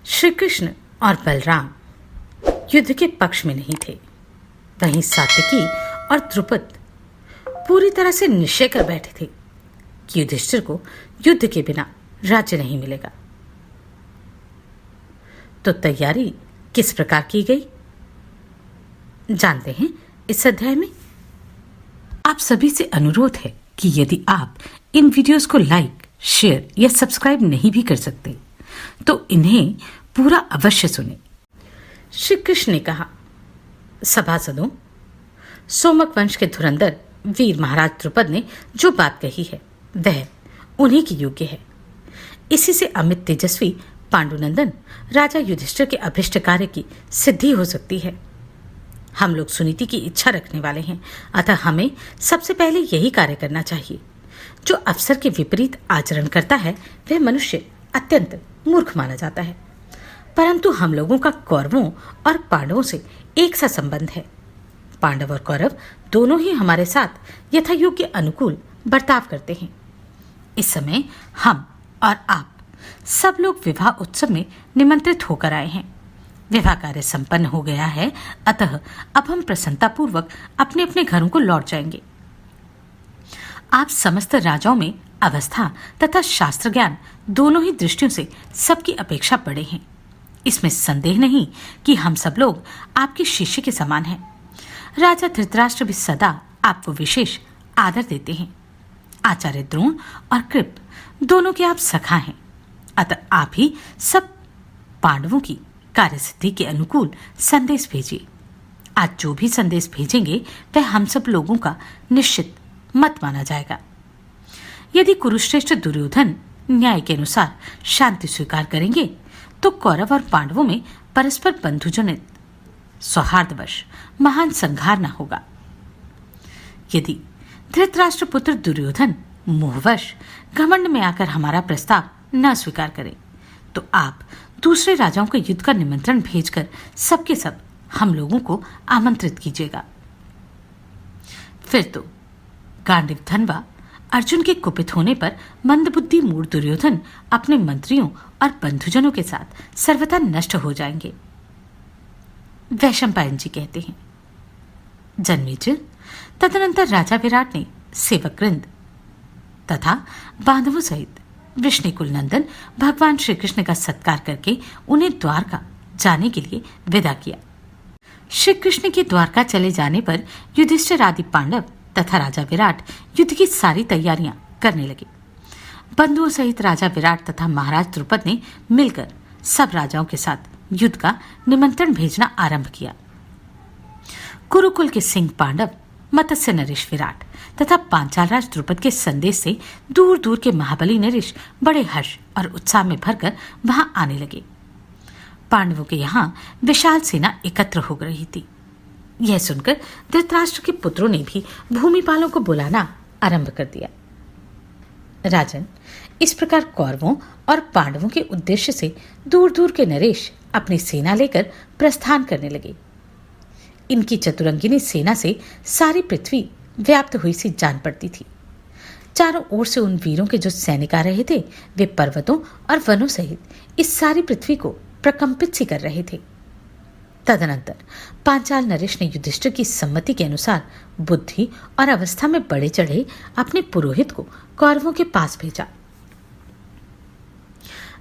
श्री कृष्ण और बलराम युद्ध के पक्ष में नहीं थे। वहीं सात्यकी और द्रुपद पूरी तरह से निश्चय कर बैठे थे कि युधिष्ठिर को युद्ध के बिना राज्य नहीं मिलेगा। तो तैयारी किस प्रकार की गई जानते हैं इस अध्याय में। आप सभी से अनुरोध है कि यदि आप इन वीडियोस को लाइक, शेयर या सब्सक्राइब नहीं भी कर सकते तो इन्हें पूरा अवश्य सुने। श्री कृष्ण ने कहा, सभासदों, सोमक वंश के धुरंधर वीर महाराज द्रुपद ने जो बात कही है वह उन्हीं की योग्य है। इसी से अमित तेजस्वी पांडुनंदन राजा युधिष्ठिर के अभिष्ट कार्य की सिद्धि हो सकती है। हम लोग सुनीति की इच्छा रखने वाले हैं, अतः हमें सबसे पहले यही कार्य करना चाहिए। जो अवसर के विपरीत आचरण करता है वह मनुष्य अत्यंत मूर्ख माना जाता है। परंतु हम लोगों का कौरवों और पांडवों से एक सा संबंध है। पांडव और कौरव दोनों ही हमारे साथ यथा योग्य अनुकूल बर्ताव करते हैं। इस समय हम और आप सब लोग विवाह उत्सव में निमंत्रित होकर आए हैं। विवाह कार्य संपन्न हो गया है, अतः अब हम प्रसन्नतापूर्वक अपने अपने घरों को लौट जाएंगे। आप समस्त राजाओं में अवस्था तथा शास्त्र ज्ञान दोनों ही दृष्टियों से सबकी अपेक्षा बड़े हैं। इसमें संदेह नहीं कि हम सब लोग आपके शिष्य के समान हैं। राजा धृतराष्ट्र भी सदा आपको विशेष आदर देते हैं। आचार्य द्रोण और कृप दोनों के आप सखा हैं, अतः आप ही सब पांडवों की कार्यसिद्धि के अनुकूल संदेश भेजिए। आज जो भी संदेश भेजेंगे वह हम सब लोगों का निश्चित मत माना जाएगा। यदि कुरुश्रेष्ठ दुर्योधन न्याय के अनुसार शांति स्वीकार करेंगे तो कौरव और पांडवों में परस्पर बंधुजनित सौहार्दवश महान संघार न होगा। यदि धृतराष्ट्र पुत्र दुर्योधन मोहवश घमंड में आकर हमारा प्रस्ताव न स्वीकार करे तो आप दूसरे राजाओं के युद्ध का निमंत्रण भेजकर सबके सब हम लोगों को आमंत्रित कीजिएगा। फिर तो गांडीव धनवा अर्जुन के कुपित होने पर मंदबुद्धि मूढ़ दुर्योधन अपने मंत्रियों और बंधुजनों के साथ सर्वथा नष्ट हो जाएंगे। वैशंपायन जी कहते हैं, जन्मेजय तदनंतर राजा विराट ने सेवकवृंद तथा बांधवों सहित वृष्णिकुल नंदन भगवान श्री कृष्ण का सत्कार करके उन्हें द्वारका जाने के लिए विदा किया। श्री कृष्ण के द्वारका चले जाने पर युधिष्ठिर आदि पांडव तथा राजा विराट युद्ध की सारी तैयारियां करने लगे। बंधुओं सहित राजा विराट तथा महाराज द्रुपद ने मिलकर सब राजाओं के साथ युद्ध का निमंत्रण भेजना आरंभ किया। कुरुकुल के सिंह पांडव, मत्स्य नरेश विराट तथा पांचाल राज द्रुपद के संदेश से दूर दूर के महाबली नरेश बड़े हर्ष और उत्साह में भरकर वहां आने लगे। पांडवों के यहाँ विशाल सेना एकत्र हो रही थी। यह सुनकर धृतराष्ट्र के पुत्रों ने भी भूमिपालों को बुलाना आरंभ कर दिया। राजन, इस प्रकार कौरवों और पांडवों के उद्देश्य से दूर दूर के नरेश अपनी सेना लेकर प्रस्थान करने लगे। इनकी चतुरंगिनी सेना से सारी पृथ्वी व्याप्त हुई सी जान पड़ती थी। चारों ओर से उन वीरों के जो सैनिक आ रहे थे वे पर्वतों और वनों सहित इस सारी पृथ्वी को प्रकंपित सी कर रहे थे। तदनंतर पांचाल नरेश ने युधिष्ठिर की सम्मति के अनुसार बुद्धि और अवस्था में बढ़े चढ़े अपने पुरोहित को कौरवों के पास भेजा।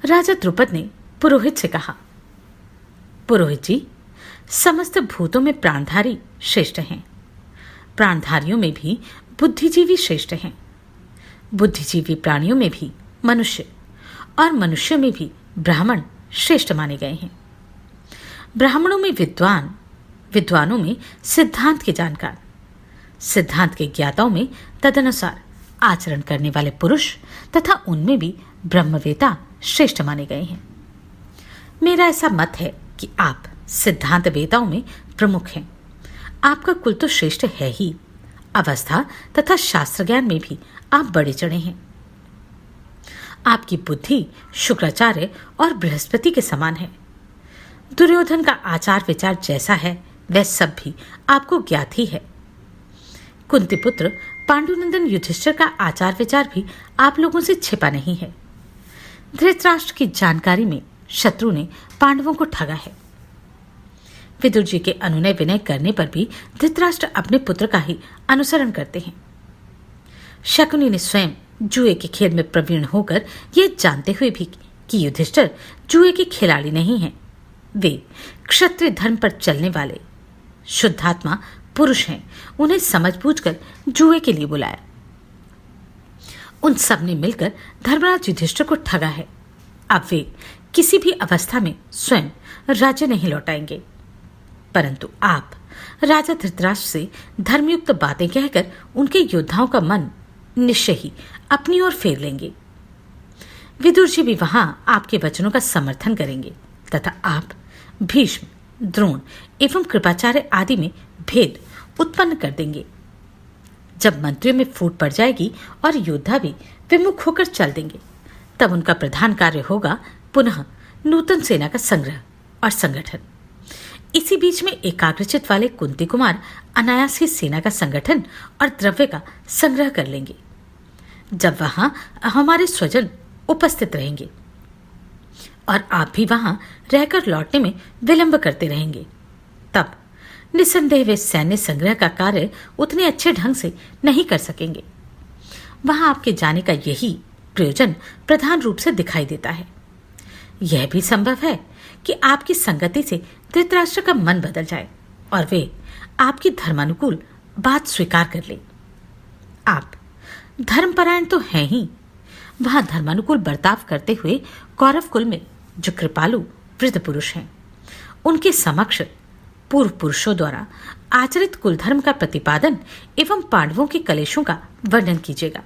राजा द्रुपद ने पुरोहित से कहा, पुरोहित जी, समस्त भूतों में प्राणधारी श्रेष्ठ हैं। प्राणधारियों में भी बुद्धिजीवी श्रेष्ठ हैं। बुद्धिजीवी प्राणियों में भी मनुष्य और मनुष्यों में भी ब्राह्मण श्रेष्ठ माने गए हैं। ब्राह्मणों में विद्वान, विद्वानों में सिद्धांत के जानकार, सिद्धांत के ज्ञाताओं में तदनुसार आचरण करने वाले पुरुष तथा उनमें भी ब्रह्मवेता श्रेष्ठ माने गए हैं। मेरा ऐसा मत है कि आप सिद्धांत वेताओं में प्रमुख हैं। आपका कुल तो श्रेष्ठ है ही, अवस्था तथा शास्त्र ज्ञान में भी आप बड़े चढ़े हैं। आपकी बुद्धि शुक्राचार्य और बृहस्पति के समान है। दुर्योधन का आचार विचार जैसा है वह सब भी आपको ज्ञात ही है। कुंती पुत्र पांडुनंदन युधिष्ठिर का आचार विचार भी आप लोगों से छिपा नहीं है। धृतराष्ट्र की जानकारी में शत्रु ने पांडवों को ठगा है। विदुर जी के अनुनय विनय करने पर भी धृतराष्ट्र अपने पुत्र का ही अनुसरण करते हैं। शकुनी ने स्वयं जुए के खेल में प्रवीण होकर यह जानते हुए भी कि युधिष्ठिर जुए के खिलाड़ी नहीं हैं, वे क्षत्रिय धर्म पर चलने वाले शुद्धात्मा पुरुष हैं, उन्हें समझबूझकर जुए के लिए बुलाया। उन सब ने मिलकर धर्मराज युधिष्ठिर को ठगा है। अब वे किसी भी अवस्था में स्वयं राज्य नहीं लौटाएंगे, परंतु आप राजा धृतराष्ट्र से धर्मयुक्त बातें कहकर उनके योद्धाओं का मन निश्चय ही अपनी ओर फेर लेंगे। विदुर जी भी वहां आपके वचनों का समर्थन करेंगे तथा आप भीष्म, द्रोण एवं कृपाचार्य आदि में भेद उत्पन्न कर देंगे। जब मंत्रियों में फूट पड़ जाएगी और योद्धा भी विमुख होकर चल देंगे, तब उनका प्रधान कार्य होगा पुनः नूतन सेना का संग्रह और संगठन। इसी बीच में एकाग्रचित वाले कुंती कुमार अनायास ही सेना का संगठन और द्रव्य का संग्रह कर लेंगे। जब वहां हमारे स्वजन उपस्थित रहेंगे और आप भी वहां रहकर लौटने में विलंब करते रहेंगे, तब निसंदेह वे सैन्य संग्रह का कार्य उतने अच्छे ढंग से नहीं कर सकेंगे। वहां आपके जाने का यही प्रयोजन प्रधान रूप से दिखाई देता है। यह भी संभव है कि आपकी संगति से धृतराष्ट्र का मन बदल जाए और वे आपकी धर्मानुकूल बात स्वीकार कर ले। आप धर्मपरायण तो हैं ही, वहां धर्मानुकूल बर्ताव करते हुए कौरव कुल में जो कृपालु वृद्ध पुरुष हैं, उनके समक्ष पूर्व पुरुषों द्वारा आचरित कुल धर्म का प्रतिपादन एवं पांडवों के कलेशों का वर्णन कीजिएगा।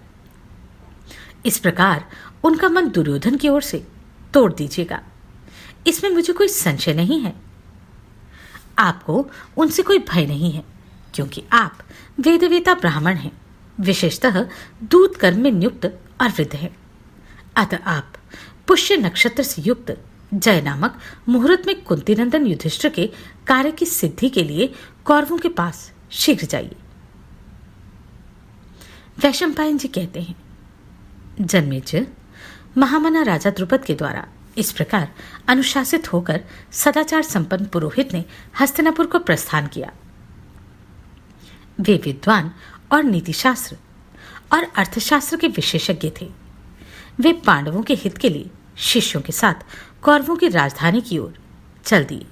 इस प्रकार उनका मन दुर्योधन की ओर से तोड़ दीजिएगा। इसमें मुझे कोई संशय नहीं है। आपको उनसे कोई भय नहीं है, क्योंकि आप वेदवेता ब्राह्मण हैं, विशेषतः दूत कर्म में नियुक्त और वृद्ध हैं। अतः आप पुष्य नक्षत्र से युक्त जय नामक मुहूर्त में कुंतीनंदन युधिष्ठिर के कार्य की सिद्धि के लिए कौरवों के पास शीघ्र जाइए। वैशंपायन जी कहते हैं, जन्मेजय, महामना राजा द्रुपद के द्वारा इस प्रकार अनुशासित होकर सदाचार संपन्न पुरोहित ने हस्तिनापुर को प्रस्थान किया। वे विद्वान और नीतिशास्त्र और अर्थशास्त्र के विशेषज्ञ थे। वे पांडवों के हित के लिए शिष्यों के साथ कौरवों की राजधानी की ओर चल दिए।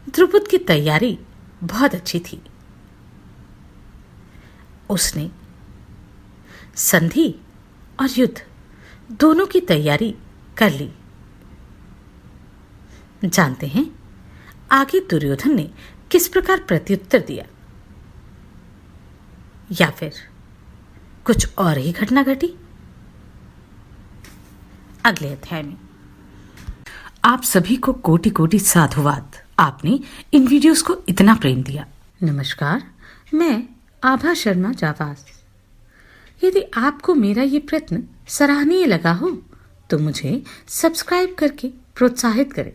द्रुपद की तैयारी बहुत अच्छी थी। उसने संधि और युद्ध दोनों की तैयारी कर ली। जानते हैं आगे दुर्योधन ने किस प्रकार प्रत्युत्तर दिया, या फिर कुछ और ही घटना घटी? अगले अध्याय में। आप सभी को कोटि कोटि साधुवाद। आपने इन वीडियोस को इतना प्रेम दिया। नमस्कार, मैं आभा शर्मा जावास। यदि आपको मेरा ये प्रयत्न सराहनीय लगा हो तो मुझे सब्सक्राइब करके प्रोत्साहित करें।